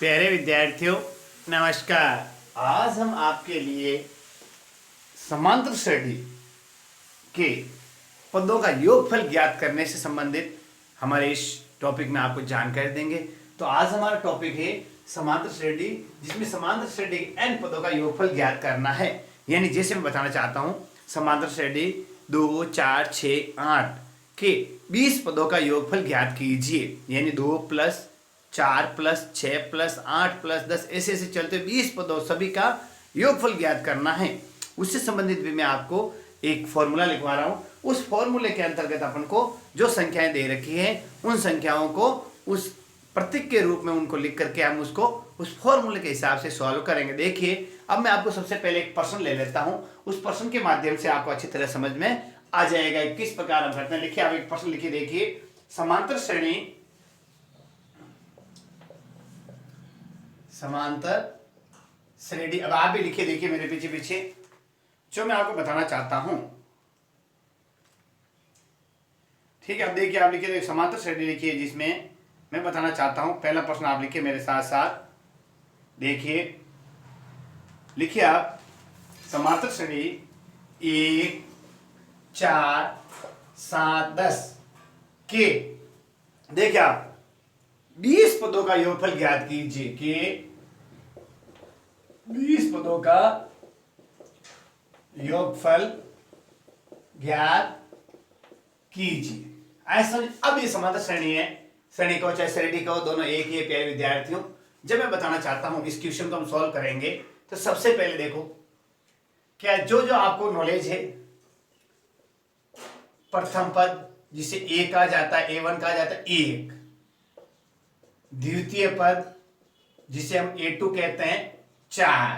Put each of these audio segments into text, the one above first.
प्यारे विद्यार्थियों नमस्कार। आज हम आपके लिए समांतर श्रेणी के पदों का योगफल ज्ञात करने से संबंधित हमारे इस टॉपिक में आपको जानकारी देंगे। तो आज हमारा टॉपिक है समांतर श्रेणी, जिसमें समांतर श्रेणी के n पदों का योगफल ज्ञात करना है। यानी जैसे मैं बताना चाहता हूं, समांतर श्रेणी 2, 4, 6, 8 के 20 पदों का योगफल ज्ञात कीजिए। यानी 2 + 4 + 6 + 8 + 10 ऐसे ऐसे चलते 20 पदों सभी का योगफल ज्ञात करना है। उससे संबंधित भी मैं आपको एक फॉर्मूला लिखवा रहा हूँ। उस फॉर्मूले के अंतर्गत अपन को जो संख्याएं दे रखी है उन संख्याओं को उस प्रतीक के रूप में उनको लिख करके हम उसको उस फॉर्मूले के हिसाब से सॉल्व करेंगे। देखिए, अब मैं आपको सबसे पहले एक प्रश्न ले लेता हूँ। उस प्रश्न के माध्यम से आपको अच्छी तरह समझ में आ जाएगा किस प्रकार हम करते हैं। लिखिए, आप एक प्रश्न लिखिए। देखिए, समांतर श्रेणी अब आप भी लिखिए। देखिए मेरे पीछे पीछे जो मैं आपको बताना चाहता हूं, ठीक है। अब देखिए, आप लिखिए समांतर श्रेणी लिखिए जिसमें मैं बताना चाहता हूं। पहला प्रश्न आप लिखिए मेरे साथ साथ। देखिए, लिखिए आप समांतर श्रेणी 1, 4, 7, 10 के देखिए आप 20 पदों का योगफल ज्ञात कीजिए कि 20 पदों का योगफल ज्ञात कीजिए। ऐसा अब ये समांतर श्रेणी है, श्रेणी को चाहे श्रेणी को दोनों एक ही है। प्यारे विद्यार्थियों, जब मैं बताना चाहता हूं इस क्वेश्चन को हम सॉल्व करेंगे तो सबसे पहले देखो क्या जो जो आपको नॉलेज है। प्रथम पद जिसे ए कहा जाता है, A1 कहा जाता है, 1। द्वितीय पद जिसे हम A2 कहते हैं, 4।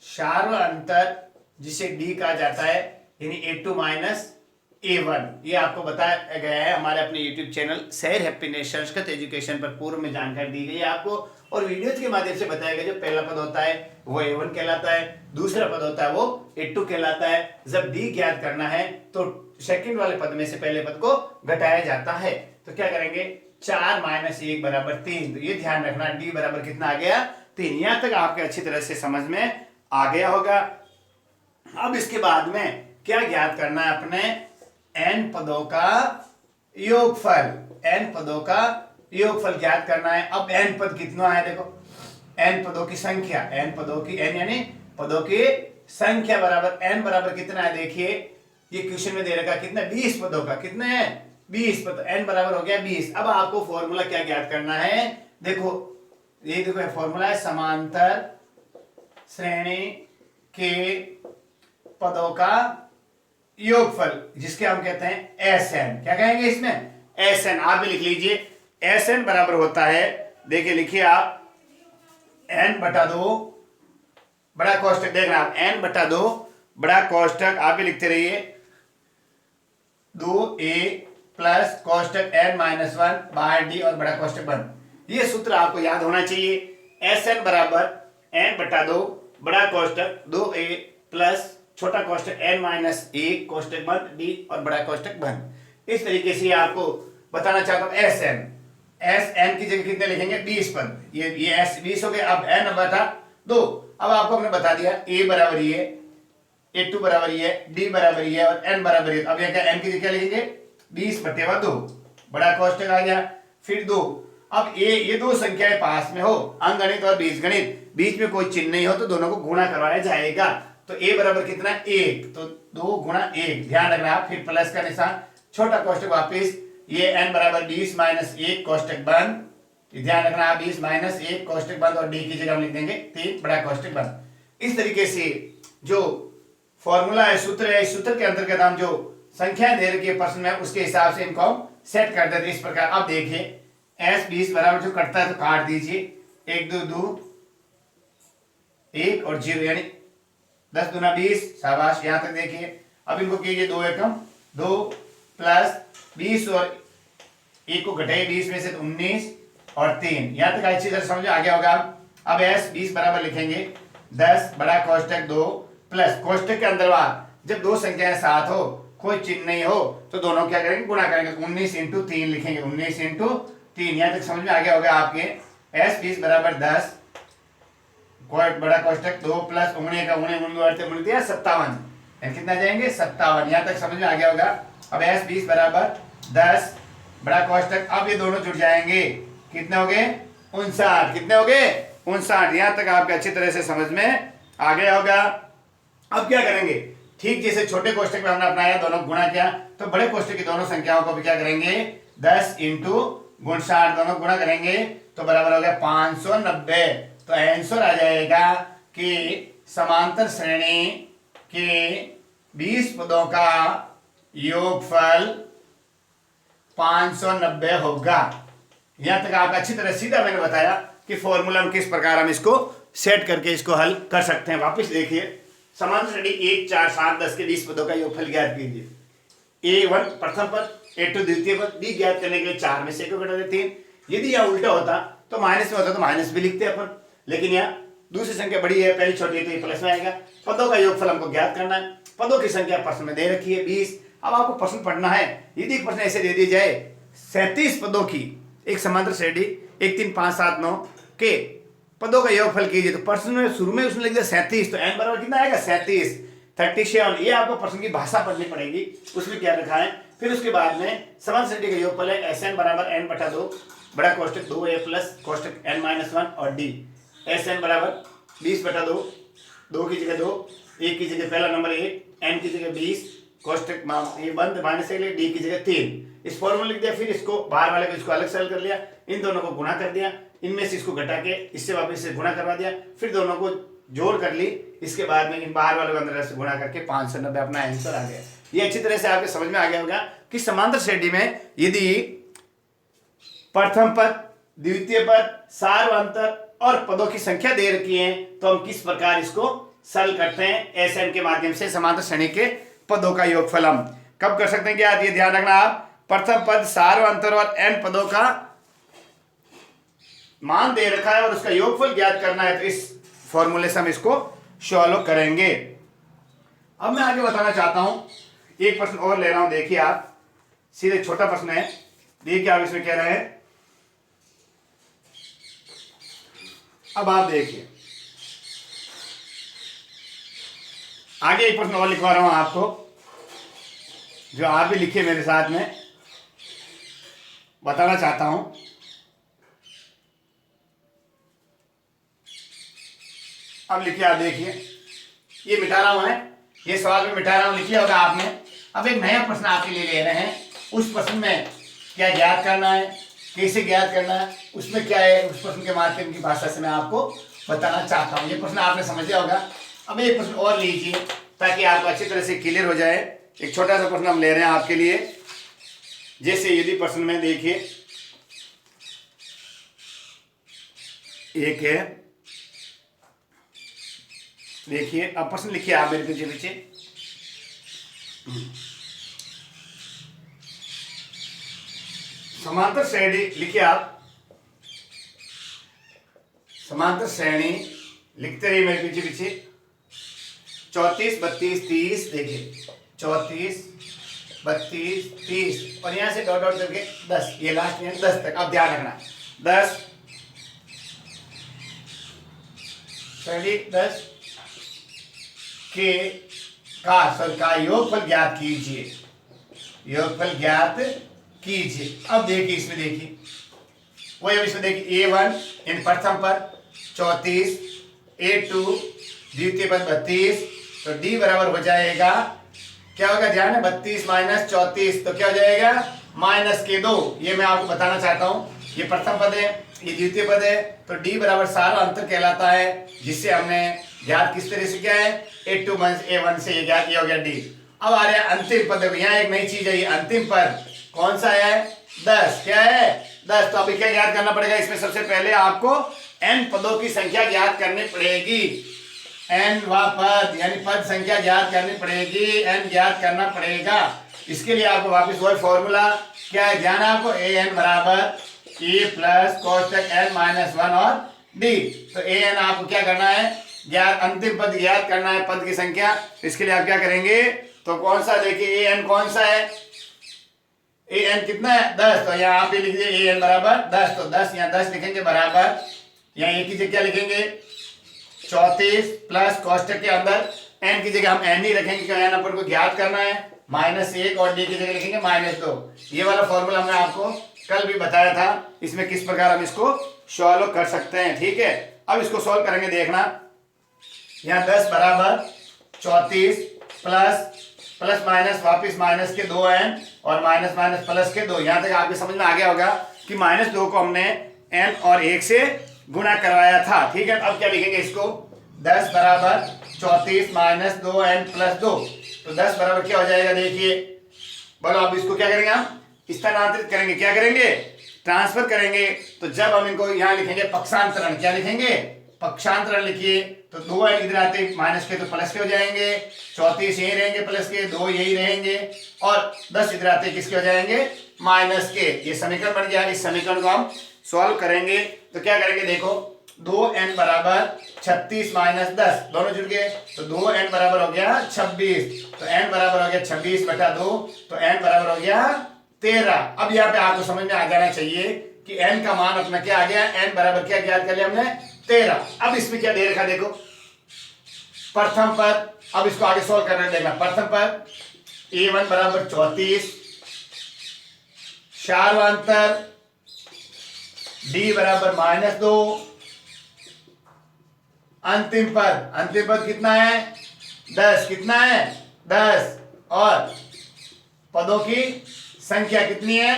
सार्वअंतर जिसे D कहा जाता है, यानी A2 - A1। ये आपको बताया गया है हमारे अपने YouTube चैनल शहर हैप्पीनेस संस्कृत एजुकेशन पर पूर्व में जानकारी दी गई है आपको। और वीडियोज के माध्यम से बताया गया जो पहला पद होता है वो A1 कहलाता है, दूसरा पद होता है वो A2 कहलाता है। जब D ज्ञात करना है तो सेकंड वाले पद में से पहले पद को घटाया जाता है। तो क्या करेंगे, 4 - 1 = 3। तो ये ध्यान रखना, D बराबर कितना आ गया, 3। यहां तक आपके अच्छी तरह से समझ में आ गया होगा। अब इसके बाद में क्या ज्ञात करना है, अपने n पदों का योगफल। n पदों का योगफल ज्ञात करना है। अब n पद कितना है, देखो n पदों की संख्या, n पदों की n यानी पदों की संख्या बराबर n बराबर कितना है। देखिए, ये क्वेश्चन में दे रखा कितना, 20 पदों का। कितने हैं, 20 पद। n बराबर हो गया 20। अब आपको फॉर्मूला क्या ज्ञात करना है, देखो ये देखो फॉर्मूला है समांतर श्रेणी के पदों का योगफल, जिसके हम कहते हैं Sn। क्या कहेंगे इसमें, Sn। आप भी लिख लीजिए, Sn बराबर होता है, देखिए लिखिए आप, n/2 बड़ा कोष्टक, देखना आप n/2 बड़ा कोष्टक, आप भी लिखते रहिए, 2a प्लस कोष्टक n-1 बाहर d और बड़ा कोष्टक बंद। ये सूत्र आपको याद होना चाहिए। Sn बराबर n/2 बड़ा कोष्टक 2a प्लस छोटा कोष्टक n-1 कोष्टक बंद d और बड़ा कोष्टक बंद। इस तरीके से आपको बताना चाहता हूं Sn की जगह कितने लिखेंगे, 20 पद। ये S 20 हो गए। अब n/2। अब आपको हमने बता दिया a बराबर ये, A2 बराबर ये, D बराबर ये और n बराबर ये। अब ये क्या, n की जगह क्या लिखेंगे, 20/2 बड़ा कोष्टक आ गया, फिर 2। अब ये दो संख्याएं पास में हो, अंकगणित और बीजगणित, बीच में कोई चिन्ह नहीं हो तो दोनों को गुणा करवाया जाएगा। तो a बराबर कितना, 1। तो 2 × 1, ध्यान रखना। फिर प्लस का निशान, छोटा कोष्टक वापिस, ये n बराबर 20 - 1 कोष्टक बंद। ध्यान रखना आप, 20 - 1 कोष्टक बंद और d की जगह हम लिख देंगे 3 बड़ा कोष्टक बंद। इस तरीके से जो फॉर्मूला है, सूत्र है, इस सूत्र के अंतर्गत हम जो संख्याएं दे रखी है प्रश्न में उसके हिसाब से इनको हम सेट कर देते इस प्रकार। अब देखिए, S 20 बराबर जो कटता है तो काट दीजिए, 1 2 2 1 और 0 यानी 10 दूना 20। शाबाश, यहां तक देखिए। अब इनको कीजिए 2 एकम 2 प्लस 20 और 1 को घटाइए 20 में से तो 19 और 3। यहां तक अच्छी तरह समझ आ गया होगा। अब S 20 बराबर लिखेंगे 10 बड़ा कोष्टक 2 प्लस कोष्टक के अंदर जब दो संख्याएं साथ हो, कोई चिन्ह नहीं हो, तो दोनों क्या करेंगे, गुणा करेंगे। 19 × 3 लिखेंगे, 19 × 3। यहां तक समझ में आ गया होगा आपके। एस 20 बराबर 10 बड़ा कोष्टक 2 प्लस उंगने का उंगने उंगने दिया 57, कितना जाएंगे 57। यहाँ तक समझ में आ गया होगा। अब एस 20 बराबर 10 बड़ा कोष्टक, अब ये दोनों जुड़ जाएंगे, कितने हो गए 59, कितने हो गए 59। यहाँ तक आपके अच्छी तरह से समझ में आ गया होगा। अब क्या करेंगे, ठीक जैसे छोटे कोष्टक में हमने अपनाया दोनों गुणा किया, तो बड़े कोष्टक की दोनों संख्याओं को भी क्या करेंगे 10 इंटू 59 दोनों गुणा करेंगे, तो बराबर हो गया 590। तो आंसर आ जाएगा कि समांतर श्रेणी के 20 पदों का योगफल 590 होगा। यहां तक आपका अच्छी तरह सीधा मैंने बताया कि फॉर्मूला में किस प्रकार हम इसको सेट करके इसको हल कर सकते हैं। वापस देखिए, समांतर श्रेणी 1 4 7 10 के 20 पदों का योगफल ज्ञात कीजिए। A1 प्रथम पद, A2 द्वितीय पद, D ज्ञात करने के लिए 4 में से एक को घटा देते हैं। यदि यहाँ उल्टा होता तो माइनस में होता तो माइनस भी लिखते अपन, लेकिन यहाँ दूसरी संख्या बड़ी है, पहली छोटी है, तो ये प्लस में आएगा। पदों का योगफल हमको ज्ञात करना है। पदों की संख्या प्रश्न में दे रखी है 20। अब आपको प्रश्न पढ़ना है। यदि प्रश्न ऐसे दे दी जाए 37 पदों की एक समांतर श्रेणी 1 3 5 7 9 के पदों का योगफल कीजिए, तो प्रश्न में शुरू में उसने लिख दिया 37, तो n बराबर कितना आएगा 37 37। ये आपको प्रश्न की भाषा पढ़नी पड़ेगी, उसमें क्या रखा है। फिर उसके बाद में समांतर श्रेणी का योगफल है Sn बराबर n बटा 2 बड़ा कोष्टक 2a प्लस कोष्टक n-1 और d। Sn बराबर 20 बटा 2, 2 की जगह 2, 1 की जगह पहला नंबर 1, n की जगह 20, कोष्टक ये बंद माइनस के लिए d की जगह 3। इस फॉर्मूला लिख दिया, फिर इसको बाहर वाले को इसको अलग से हल कर लिया, इन दोनों को गुणा कर दिया, इनमें से इसको घटा के इससे वापस से गुणा करवा दिया, फिर दोनों को जोड़ कर ली, इसके बाद में इन बाहर वाले को अंदर से गुणा करके 590 अपना आंसर आ गया। ये अच्छी तरह से आपके समझ में आ गया होगा कि समांतर श्रेणी में यदि प्रथम पद, द्वितीय पद, सार्वंतर और पदों की संख्या दे रखी है, तो हम किस प्रकार इसको सरल करते हैं Sn के माध्यम से समांतर श्रेणी के पदों का योगफल हम कब कर सकते हैं। क्या ये ध्यान रखना आप, प्रथम पद, सार्वंतर और n पदों का मान दे रखा है और उसका योगफल ज्ञात करना है, तो इस फॉर्मूले से हम इसको सॉल्व करेंगे। अब मैं आगे बताना चाहता हूं, एक प्रश्न और ले रहा हूं। देखिए आप, सीधे छोटा प्रश्न है, देखिए आप इसमें कह रहे हैं। अब आप देखिए, आगे एक प्रश्न और लिखवा रहा हूं आपको, जो आप भी लिखिए मेरे साथ में, बताना चाहता हूं। अब लिखिए आप, देखिए ये मिटा रहा हूं, है ये सवाल में मिटा रहा हूं, लिखिए होगा आपने। अब एक नया प्रश्न आपके लिए ले रहे हैं, उस प्रश्न में क्या ज्ञात करना है, कैसे ज्ञात करना है, उसमें क्या है, उस प्रश्न के माध्यम की भाषा से मैं आपको बताना चाहता हूं। ये प्रश्न आपने समझ लिया होगा। अब एक प्रश्न और लीजिए ताकि आपको अच्छी तरह से क्लियर हो जाए। एक छोटा सा प्रश्न हम ले रहे हैं आपके लिए। जैसे यदि प्रश्न में देखिए, एक है, देखिए अब प्रश्न लिखिए आप मेरे पीछे पीछे। समांतर श्रेणी लिखिए आप, समांतर श्रेणी लिखते रहिए मेरे पीछे पीछे। 34 32 30, देखिए 34 32 30 और यहां से डॉट डॉट करके 10, ये लास्ट में 10 तक। अब ध्यान रखना, 10 श्रेणी 10 के का योगफल ज्ञात कीजिए, योगफल ज्ञात कीजिए। अब देखिए इसमें, देखिए वही, अब इसमें देखिए A1 इन प्रथम पद 34, A2 द्वितीय पद 32, तो D बराबर हो जाएगा, क्या होगा ध्यान है, 32 माइनस 34, तो क्या हो जाएगा माइनस के 2। ये मैं आपको बताना चाहता हूँ, ये प्रथम पद है, ये द्वितीय पद है, तो D बराबर सारा अंतर कहलाता है, जिससे हमने ज्ञात किस तरह से किया है, A2 माइनस A1 से ये ज्ञात किया हो गया D। अब आ रहा है अंतिम पद, यहाँ एक नई चीज है, ये अंतिम पद कौन सा है, 10, क्या है 10। तो अभी क्या ज्ञात करना पड़ेगा, इसमें सबसे पहले आपको n पदों की संख्या ज्ञात करनी पड़ेगी, n व पद यानी पद संख्या ज्ञात करनी पड़ेगी, n ज्ञात करना पड़ेगा। इसके लिए आपको वापस वही फॉर्मूला क्या है, ध्यान है आपको, an बराबर e प्लस कोष्टक n-1 और d। तो an आपको क्या करना है, ज्ञात अंतिम पद ज्ञात करना है, पद की संख्या। इसके लिए आप क्या करेंगे, तो कौन सा, देखिए an कौन सा है, ए एन कितना है 10, तो यहाँ पे लिख दिए ए एन बराबर 10, तो 10 यहाँ 10 लिखेंगे बराबर यहाँ ए की जगह क्या लिखेंगे 34 प्लस कोष्टक के अंदर एन की जगह हम एन ही रखेंगे क्योंकि एन अपन को ज्ञात करना है -1 और डी की जगह लिखेंगे -2। ये वाला फॉर्मूला हमने आपको कल भी बताया था, इसमें किस प्रकार हम इसको सॉल्व कर सकते हैं। ठीक है, अब इसको सॉल्व करेंगे, देखना यहाँ 10 बराबर 34 प्लस माइनस वापिस माइनस के 2n और माइनस माइनस प्लस के 2। यहाँ तक आपके समझ में आ गया होगा कि -2 को हमने n और 1 से गुणा करवाया था। ठीक है, अब क्या लिखेंगे इसको 10 बराबर 34 माइनस 2n प्लस 2, तो 10 बराबर क्या हो जाएगा देखिए, बोलो अब इसको क्या करेंगे हम स्थानांतरित करेंगे, क्या करेंगे ट्रांसफर करेंगे। तो जब हम इनको यहाँ लिखेंगे पक्षांतरण, क्या लिखेंगे पक्षांतरण लिखिए, तो 2n इधर आते माइनस के तो प्लस के हो जाएंगे, 34 यही रहेंगे प्लस के, 2 यही रहेंगे और 10 इधर आते किसके हो जाएंगे माइनस के। ये समीकरण बन गया। इस समीकरण को हम सॉल्व करेंगे तो क्या करेंगे देखो 2n बराबर 36 माइनस 10 दोनों जुड़ गए, तो 2n बराबर हो गया 26, तो n बराबर हो गया 26 बटा 2, तो n बराबर हो गया 13। अब यहाँ पे आपको समझ में आ जाना चाहिए कि n का मान अपना क्या आ गया, n बराबर क्या ज्ञात कर लिया हमने 13। अब इसमें क्या दे रखा देखो प्रथम पद, अब इसको आगे सोल्व करने देखना। प्रथम पद a1 बराबर 34, सार्वंतर d बराबर -2, अंतिम पद कितना है 10, कितना है 10 और पदों की संख्या कितनी है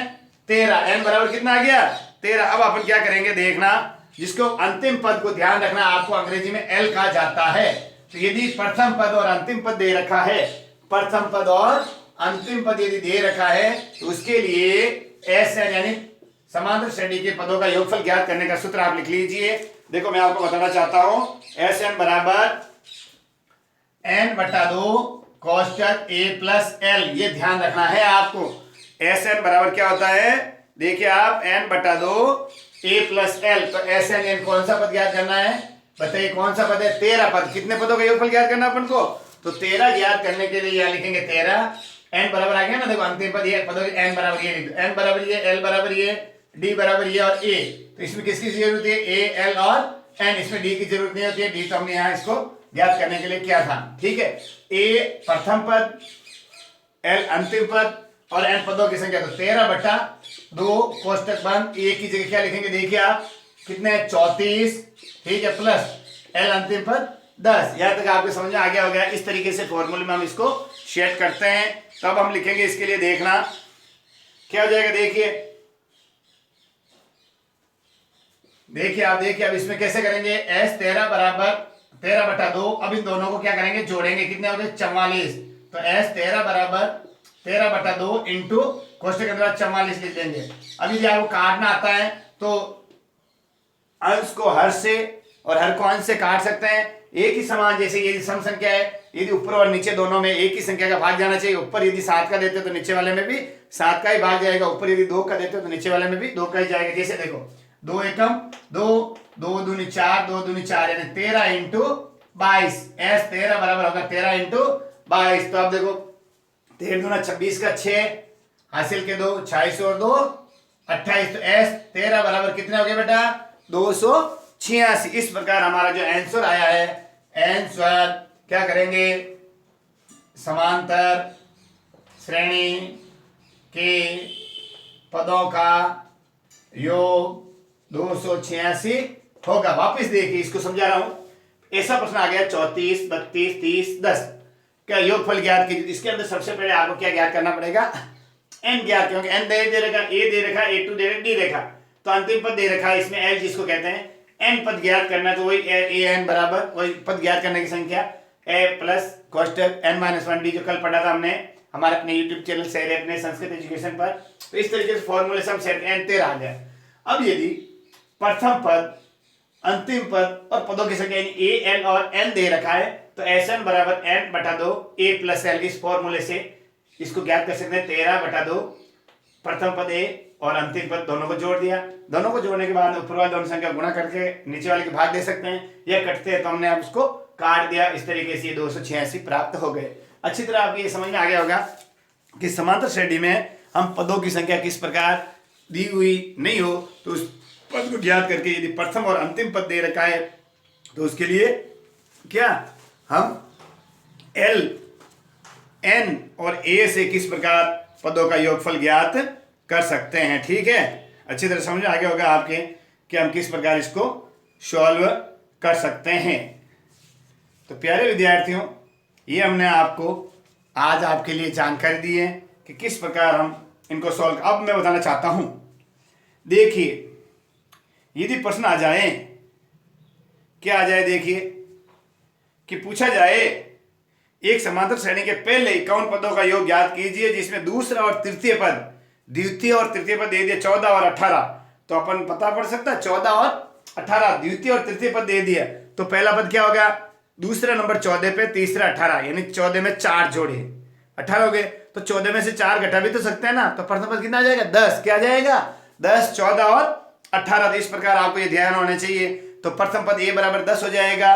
13, n बराबर कितना आ गया 13। अब अपन क्या करेंगे देखना, जिसको अंतिम पद को ध्यान रखना, आपको अंग्रेजी में L कहा जाता है। तो यदि प्रथम पद और अंतिम पद दे रखा है, प्रथम पद और अंतिम पद यदि दे रखा है तो उसके लिए SN यानी समांतर श्रेणी के पदों का योगफल ज्ञात करने का सूत्र आप लिख लीजिए। देखो मैं आपको बताना चाहता हूं SN बराबर n/2 कोष्टक a प्लस l, ये ध्यान रखना है आपको। SN बराबर क्या होता है देखिए आप n/2 a प्लस l, तो SN कौन सा पद ज्ञात करना है बताइए, कौन सा पद है 13 पद, कितने पदों का योगफल ज्ञात करना अपन को, तो 13 ज्ञात करने के लिए यहाँ लिखेंगे 13, n बराबर आ गया ना, देखो अंतिम पद ये पदों n बराबर ये लिख दो, n बराबर ये, l बराबर ये, d बराबर ये और a, तो इसमें किसकी जरूरत है a l और n, इसमें d की जरूरत नहीं होती है, d तो हमने यहाँ इसको ज्ञात करने के लिए किया था। ठीक है, a प्रथम पद, l अंतिम पद और n पदों की संख्या, तो 13/2 कोष्टक बंद, a की जगह क्या लिखेंगे देखिए आप कितने 34, ठीक है, प्लस l अंतिम पद 10। यहां तक आपको समझ में आ गया होगा। इस तरीके से फॉर्मूले में हम इसको सेट करते हैं। तब हम लिखेंगे इसके लिए, देखना क्या हो जाएगा देखिए आप देखिए अब इसमें कैसे करेंगे, s 13 बराबर 13/2, अब इन दोनों को क्या करेंगे जोड़ेंगे, कितने हो गए 44, तो s 13 बराबर 13/2 इंटू कोष्टक के अंदर 44 लिख देंगे। अब यदि आपको काटना आता है तो अंश को हर से और हर को अंश से काट सकते हैं, एक ही समान, जैसे यदि सम संख्या है, यदि ऊपर और नीचे दोनों में एक ही संख्या का भाग जाना चाहिए, ऊपर यदि 7 का देते हो तो नीचे वाले में भी 7 का ही भाग जाएगा, ऊपर यदि 2 का देते हो तो नीचे वाले में भी 2 का ही जाएगा। जैसे देखो 2 एकम 2, 2 दूनी 4, 2 दूनी 4 यानी 13 इंटू 22, s 13 बराबर होगा 13 इंटू 22। तो अब देखो 13 दूना 26 का 6 हासिल के 2, 26 और 2 28, तो s 13 बराबर कितने हो गए बेटा 286। इस प्रकार हमारा जो आंसर आया है, आंसर क्या करेंगे समांतर श्रेणी के पदों का योग 286 होगा। वापस देखिए इसको समझा रहा हूं, ऐसा प्रश्न आ गया 34, 32, 30, 10 क्या योगफल ज्ञात कीजिए। इसके अंदर सबसे पहले आपको क्या ज्ञात करना पड़ेगा n ज्ञात, क्योंकि n दे रखा, a दे रखा, a2 दे रखा, d देखा, तो अंतिम पद दे रखा है इसमें l जिसको कहते हैं, n पद ज्ञात करना, तो वही a n बराबर वही पद ज्ञात करने की संख्या a प्लस कोष्टक n-1d जो कल पढ़ा था हमने हमारे अपने YouTube चैनल सैर अपने संस्कृत एजुकेशन पर। तो इस तरीके से फॉर्मूले सब सेट n 13 आ गया। अब यदि प्रथम पद, अंतिम पद और पदों की संख्या यानी a l और n दे रखा है, तो Sn बराबर n/2 a प्लस l, इस फॉर्मूले से इसको ज्ञात कर सकते हैं 13/2 प्रथम पद a और अंतिम पद दोनों को जोड़ दिया, दोनों को जोड़ने के बाद ऊपर वाले दोनों संख्या गुणा करके नीचे वाले के भाग दे सकते हैं, या कटते हैं तो हमने अब उसको काट दिया, इस तरीके से 286 प्राप्त हो गए। अच्छी तरह आपको ये समझ में आ गया होगा कि समांतर श्रेणी में हम पदों की संख्या किस प्रकार दी हुई नहीं हो तो उस पद को ज्ञात करके यदि प्रथम और अंतिम पद दे रखा है तो उसके लिए क्या हम L, N और A से किस प्रकार पदों का योगफल ज्ञात कर सकते हैं। ठीक है, अच्छी तरह समझ आ गया होगा आपके कि हम किस प्रकार इसको सॉल्व कर सकते हैं। तो प्यारे विद्यार्थियों, ये हमने आपको आज आपके लिए जानकारी दी है कि किस प्रकार हम इनको सॉल्व। अब मैं बताना चाहता हूं, देखिए यदि प्रश्न आ जाए, क्या आ जाए, देखिए कि पूछा जाए एक समांतर श्रेणी के पहले 51 पदों का योग ज्ञात कीजिए जिसमें दूसरा और तृतीय पद, द्वितीय और तृतीय पद दे दिए 14 और 18, तो अपन पता पड़ सकता है 14 और 18, द्वितीय और तृतीय पद दे दिया तो पहला पद क्या होगा, दूसरा नंबर 14 पे, तीसरा 18, यानी 14 में 4 जोड़े 18 हो गए, तो 14 में से 4 घटा भी तो सकते हैं ना, तो प्रथम पद कितना आ जाएगा 10, क्या जाएगा 10, 14 और 18। तो इस प्रकार आपको ये ध्यान होना चाहिए। तो प्रथम पद A बराबर 10 हो जाएगा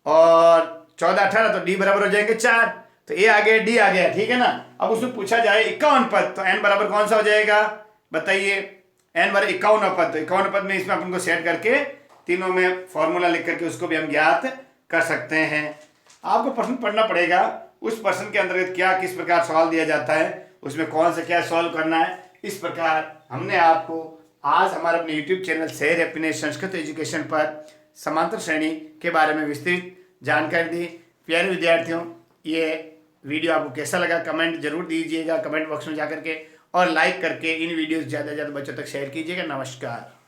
और 14 18 तो D बराबर हो जाएंगे 4, तो A आ गया D आ गया, ठीक है ना। अब उसमें पूछा जाए 51 पद तो N बराबर कौन सा हो जाएगा बताइए, N बराबर 51 पद, तो 51 पद में इसमें अपन को सेट करके तीनों में फॉर्मूला लिख करके उसको भी हम ज्ञात कर सकते हैं। आपको प्रश्न पढ़ना पड़ेगा, उस प्रश्न के अंतर्गत क्या किस प्रकार सवाल दिया जाता है, उसमें कौन सा क्या सॉल्व करना है। इस प्रकार हमने आपको आज हमारे अपने YouTube चैनल शहर हैप्पीनेस संस्कृत एजुकेशन पर समांतर श्रेणी के बारे में विस्तृत जानकारी दी। प्यारे विद्यार्थियों, ये वीडियो आपको कैसा लगा कमेंट जरूर दीजिएगा कमेंट बॉक्स में जाकर के, और लाइक करके इन वीडियोस ज़्यादा से ज़्यादा बच्चों तक शेयर कीजिएगा। नमस्कार।